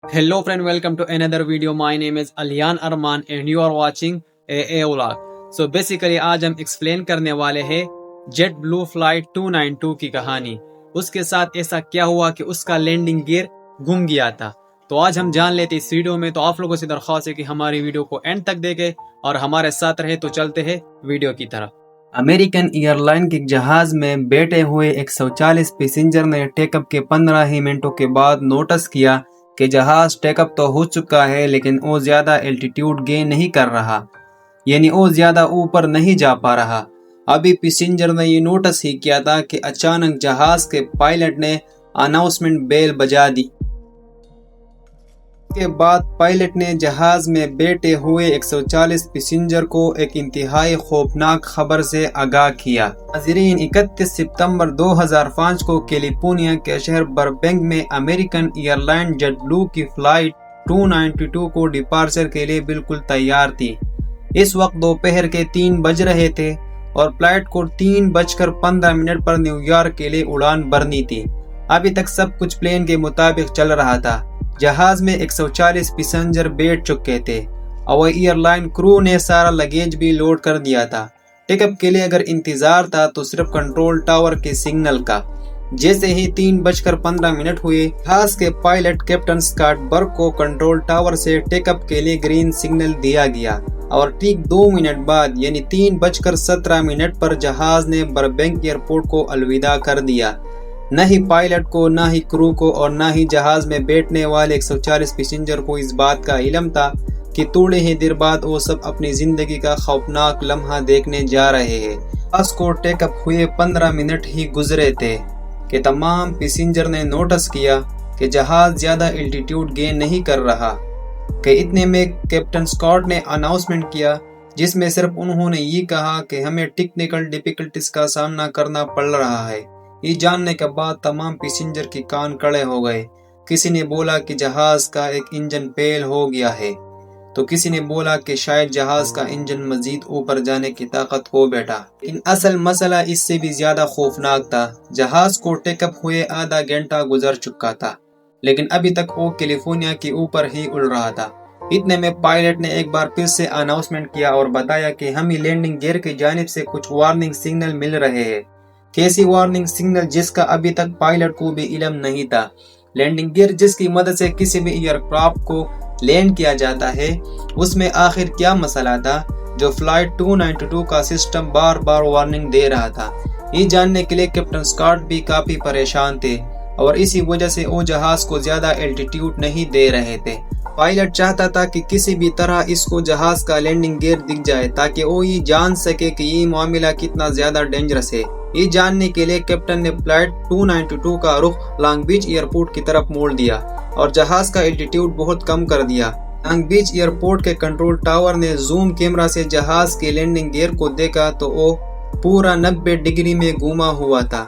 Hello friend, welcome to another video. My name is Aliyan Arman and you are watching AA Vlog. So basically آج ہم explain کرنے والے ہیں jet بلو flight 292 کی کہانی. اس کے ساتھ ایسا کیا ہوا کہ اس کا لینڈنگ گیئر گم گیا تھا. تو آج ہم جان لیتے اس ویڈیو میں. تو آپ لوگوں سے درخواست ہے کہ ہماری ویڈیو کو اینڈ تک دیکھیں اور ہمارے ساتھ رہے. تو چلتے ہیں ویڈیو کی طرف. امریکن ایئر لائن کے جہاز میں بیٹھے ہوئے 140 پیسنجر نے ٹیک اپ کے 15 ہی منٹوں کے بعد نوٹس کیا کہ جہاز ٹیک اپ تو ہو چکا ہے لیکن وہ زیادہ الٹیٹیوڈ گین نہیں کر رہا، یعنی وہ زیادہ اوپر نہیں جا پا رہا. ابھی پیسنجر نے یہ نوٹس ہی کیا تھا کہ اچانک جہاز کے پائلٹ نے اناؤنسمنٹ بیل بجا دی. اس کے بعد پائلٹ نے جہاز میں بیٹھے ہوئے 140 پیسنجر کو ایک انتہائی خوفناک خبر سے آگاہ کیا. ناظرین، 31 ستمبر 2005 کو کیلیفورنیا کے شہر بربینک میں امریکن ایئر لائن جیٹ بلو کی فلائٹ 292 کو ڈپارچر کے لیے بالکل تیار تھی. اس وقت دوپہر کے 3 بج رہے تھے اور فلائٹ کو 3:15 پر نیو یارک کے لیے اڑان بھرنی تھی. ابھی تک سب کچھ پلان کے مطابق چل رہا تھا. جہاز میں 140 پیسنجر بیٹھ چکے تھے اور ایئر لائن کرو نے سارا لگیج بھی لوڈ کر دیا تھا. ٹیک اپ کے لیے اگر انتظار تھا تو صرف کنٹرول ٹاور کے سگنل کا. جیسے ہی 3:15 ہوئے، جہاز کے پائلٹ کیپٹن اسکاٹ برک کو کنٹرول ٹاور سے ٹیک اپ کے لیے گرین سگنل دیا گیا اور ٹھیک 2 منٹ بعد یعنی 3:17 پر جہاز نے بربینک ایئرپورٹ کو الوداع کر دیا. نہ ہی پائلٹ کو، نہ ہی کرو کو اور نہ ہی جہاز میں بیٹھنے والے 140 پیسنجر کو اس بات کا علم تھا کہ تھوڑے ہی دیر بعد وہ سب اپنی زندگی کا خوفناک لمحہ دیکھنے جا رہے ہیں. جہاز کو ٹیک اپ ہوئے 15 منٹ ہی گزرے تھے کہ تمام پیسنجر نے نوٹس کیا کہ جہاز زیادہ الٹیٹیوڈ گین نہیں کر رہا. کہ اتنے میں کیپٹن اسکاٹ نے اناؤنسمنٹ کیا جس میں صرف انہوں نے یہ کہا کہ ہمیں ٹیکنیکل ڈیفیکلٹیز کا سامنا کرنا پڑ رہا ہے. یہ جاننے کے بعد تمام پیسنجر کی کان کڑے ہو گئے. کسی نے بولا کہ جہاز کا ایک انجن فیل ہو گیا ہے تو کسی نے بولا کہ شاید جہاز کا انجن مزید اوپر جانے کی طاقت ہو بیٹھا. لیکن اصل مسئلہ اس سے بھی زیادہ خوفناک تھا. جہاز کو ٹیک اپ ہوئے آدھا گھنٹہ گزر چکا تھا لیکن ابھی تک وہ کیلیفورنیا کے اوپر ہی اڑ رہا تھا. اتنے میں پائلٹ نے ایک بار پھر سے اناؤنسمنٹ کیا اور بتایا کہ ہمیں لینڈنگ گیئر کی جانب سے کچھ وارننگ سگنل مل رہے ہیں. کیسی وارننگ سگنل جس کا ابھی تک پائلٹ کو بھی علم نہیں تھا. لینڈنگ گیئر جس کی مدد سے کسی بھی ایئر کرافٹ کو لینڈ کیا جاتا ہے، اس میں آخر کیا مسئلہ تھا جو فلائٹ 292 کا سسٹم بار بار وارننگ دے رہا تھا. یہ جاننے کے لیے کیپٹن اسکاٹ بھی کافی پریشان تھے اور اسی وجہ سے وہ جہاز کو زیادہ الٹیٹیوڈ نہیں دے رہے تھے. پائلٹ چاہتا تھا کہ کسی بھی طرح اس کو جہاز کا لینڈنگ گیئر دکھ جائے تاکہ وہ یہ جان سکے کہ یہ معاملہ کتنا زیادہ ڈینجرس ہے. یہ جاننے کے لیے کیپٹن نے فلائٹ 292 کا رخ لانگ بیچ ایئرپورٹ کی طرف موڑ دیا اور جہاز کا الٹیٹیوڈ بہت کم کر دیا. لانگ بیچ ایئرپورٹ کے کنٹرول ٹاور نے زوم کیمرہ سے جہاز کے لینڈنگ گیئر کو دیکھا تو وہ پورا 90 ڈگری میں گھوما ہوا تھا.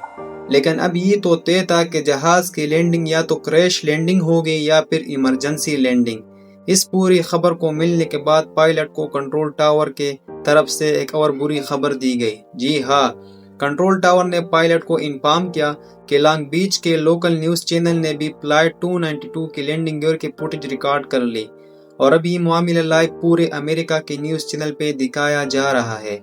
لیکن اب یہ تو طے تھا کہ جہاز کی لینڈنگ یا تو کریش لینڈنگ ہوگی یا پھر ایمرجنسی لینڈنگ. اس پوری خبر کو ملنے کے بعد پائلٹ کو کنٹرول ٹاور کے طرف سے ایک اور بری خبر دی گئی. جی ہاں، کنٹرول ٹاور نے پائلٹ کو انفارم کیا کہ لانگ بیچ کے لوکل نیوز چینل نے بھی فلائٹ 292 کی لینڈنگ گیئر کی فوٹیج ریکارڈ کر لی اور اب یہ معاملہ لائیو پورے امریکہ کے نیوز چینل پہ دکھایا جا رہا ہے.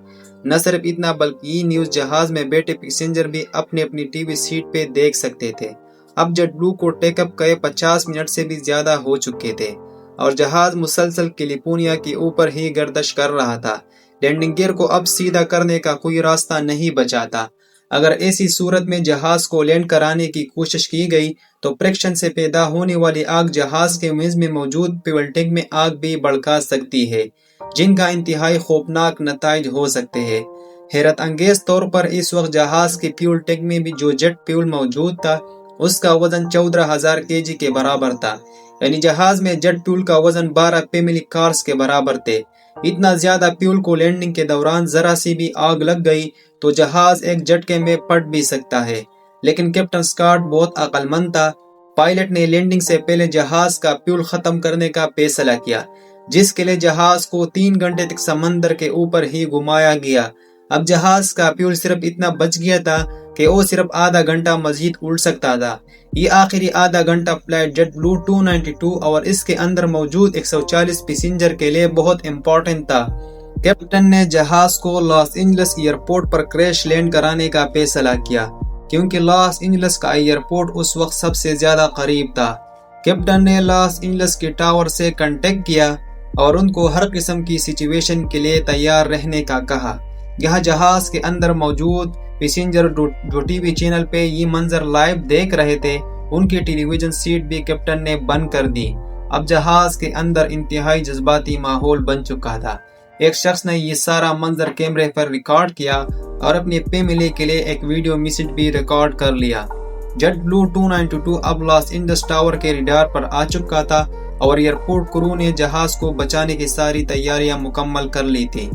نہ صرف اتنا بلکہ یہ نیوز جہاز میں بیٹھے پیسنجر بھی اپنی اپنی ٹی وی سیٹ پہ دیکھ سکتے تھے. اب جیٹ بلو کو ٹیک اپ کئے 50 منٹ سے بھی زیادہ ہو چکے تھے اور جہاز مسلسل کیلیفورنیا کے اوپر ہی گردش کر رہا تھا. لینڈنگ گیئر کو اب سیدھا کرنے کا کوئی راستہ نہیں بچا تھا. اگر ایسی صورت میں جہاز کو لینڈ کرانے کی کوشش کی گئی تو فریکشن سے پیدا ہونے والی آگ جہاز کے میز میں موجود فیول ٹینک میں آگ بھی بھڑکا سکتی ہے جن کا انتہائی خوفناک نتائج ہو سکتے ہیں. حیرت انگیز طور پر اس وقت جہاز کے فیول ٹینک میں بھی جو جیٹ فیول موجود تھا اس کا وزن 14,000 kg کے برابر تھا. یعنی جہاز میں جیٹ فیول کا وزن 12 فیملی کارز کے برابر تھے. اتنا زیادہ فیول کو لینڈنگ کے دوران ذرا سی بھی آگ لگ گئی تو جہاز ایک جھٹکے میں پھٹ بھی سکتا ہے. لیکن کیپٹن اسکاٹ بہت عقل مند تھا. پائلٹ نے لینڈنگ سے پہلے جہاز کا فیول ختم کرنے کا فیصلہ کیا جس کے لیے جہاز کو 3 گھنٹے تک سمندر کے اوپر ہی گھمایا گیا. اب جہاز کا فیول صرف اتنا بچ گیا تھا کہ وہ صرف آدھا گھنٹہ مزید اڑ سکتا تھا۔ یہ آخری آدھا گھنٹہ فلائٹ جیٹ بلو 292 اور اس کے اندر موجود 140 پیسنجر کے لیے بہت امپورٹنٹ تھا۔ کیپٹن نے جہاز کو لاس اینجلس ایئرپورٹ پر کریش لینڈ کرانے کا فیصلہ کیا کیونکہ لاس اینجلس کا ایئرپورٹ اس وقت سب سے زیادہ قریب تھا۔ کیپٹن نے لاس اینجلس کے ٹاور سے کانٹیکٹ کیا اور ان کو ہر قسم کی سچویشن کے لیے تیار رہنے کا کہا۔ یہاں جہاز کے اندر موجود پیسنجر جو ٹی وی چینل پہ یہ منظر لائیو دیکھ رہے تھے، ان کی ٹیلی ویژن سیٹ بھی کیپٹن نے بند کر دی۔ اب جہاز کے اندر انتہائی جذباتی ماحول بن چکا تھا۔ ایک شخص نے یہ سارا منظر کیمرے پر ریکارڈ کیا اور اپنی فیملی کے لیے ایک ویڈیو میسج بھی ریکارڈ کر لیا۔ جیٹ بلو 292 اب لاس اینجلس ٹاور کے ریڈار پر آ چکا تھا اور ایئرپورٹ کرو نے جہاز کو بچانے کی ساری تیاریاں مکمل کر لی تھی۔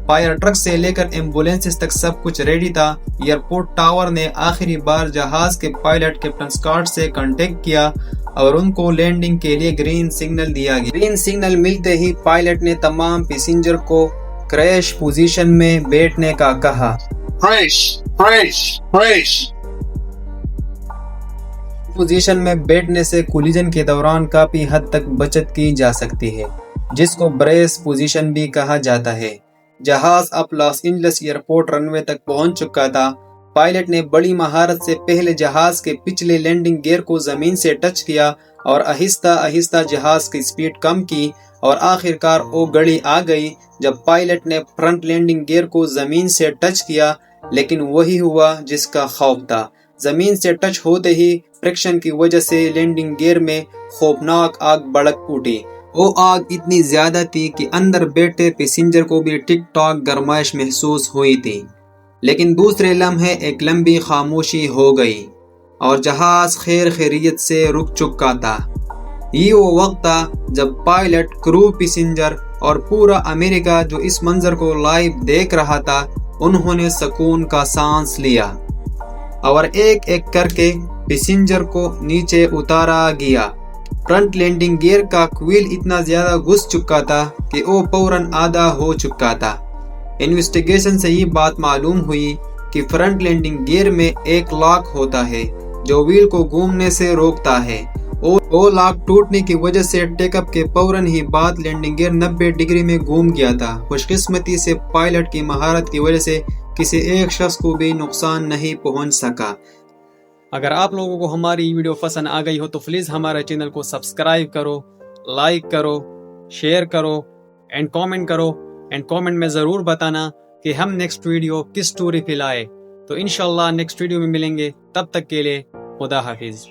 فائر ٹرک سے لے کر ایمبولینسز تک سب کچھ ریڈی تھا۔ ایئرپورٹ ٹاور نے آخری بار جہاز کے پائلٹ کیپٹن اسکاٹ سے کانٹیکٹ کیا اور ان کو لینڈنگ کے لیے گرین سگنل دیا گیا۔ گرین سگنل ملتے ہی پائلٹ نے تمام پیسنجر کو کریش پوزیشن میں بیٹھنے کا کہا۔ پوزیشن میں بیٹھنے سے کولیجن کے دوران کافی حد تک بچت کی جا سکتی ہے، جس کو بریس پوزیشن بھی کہا جاتا ہے۔ جہاز اب لاس اینجلس ایئرپورٹ رن وے تک پہنچ چکا تھا۔ پائلٹ نے بڑی مہارت سے پہلے جہاز کے پچھلے لینڈنگ گیئر کو زمین سے ٹچ کیا اور آہستہ آہستہ جہاز کی سپیڈ کم کی اور آخر کار وہ گھڑی آ گئی جب پائلٹ نے فرنٹ لینڈنگ گیئر کو زمین سے ٹچ کیا، لیکن وہی ہوا جس کا خوف تھا۔ زمین سے ٹچ ہوتے ہی فرکشن کی وجہ سے لینڈنگ گیئر میں خوفناک آگ بھڑک اٹھی۔ وہ آگ اتنی زیادہ تھی کہ اندر بیٹھے پیسنجر کو بھی ٹک ٹاک گرمائش محسوس ہوئی تھی، لیکن دوسرے لمحے ایک لمبی خاموشی ہو گئی اور جہاز خیر خیریت سے رک چکا تھا۔ یہ وہ وقت تھا جب پائلٹ، کرو، پیسنجر اور پورا امریکہ جو اس منظر کو لائیو دیکھ رہا تھا، انہوں نے سکون کا سانس لیا اور ایک ایک کر کے پیسنجر کو نیچے اتارا گیا۔ فرنٹ لینڈنگ گیئر کا کوئل اتنا زیادہ گھس چکا تھا کہ وہ فوراً آدھا ہو چکا تھا۔ انویسٹیگیشن سے یہ بات معلوم ہوئی کہ فرنٹ لینڈنگ گیئر میں ایک لاک ہوتا ہے جو ویل کو گھومنے سے روکتا ہے۔ وہ لاک ٹوٹنے کی وجہ سے ٹیک اپ کے فوراً ہی بعد لینڈنگ گیئر 90 ڈگری میں گھوم گیا تھا۔ خوش قسمتی سے پائلٹ کی مہارت کی وجہ سے کسی ایک شخص کو بھی نقصان نہیں پہنچ سکا۔ اگر آپ لوگوں کو ہماری ویڈیو پسند آ گئی ہو تو پلیز ہمارے چینل کو سبسکرائب کرو، لائک کرو، شیئر کرو اینڈ کامنٹ میں ضرور بتانا کہ ہم نیکسٹ ویڈیو کس سٹوری پہ لائے۔ تو انشاءاللہ نیکسٹ ویڈیو میں ملیں گے، تب تک کے لیے خدا حافظ۔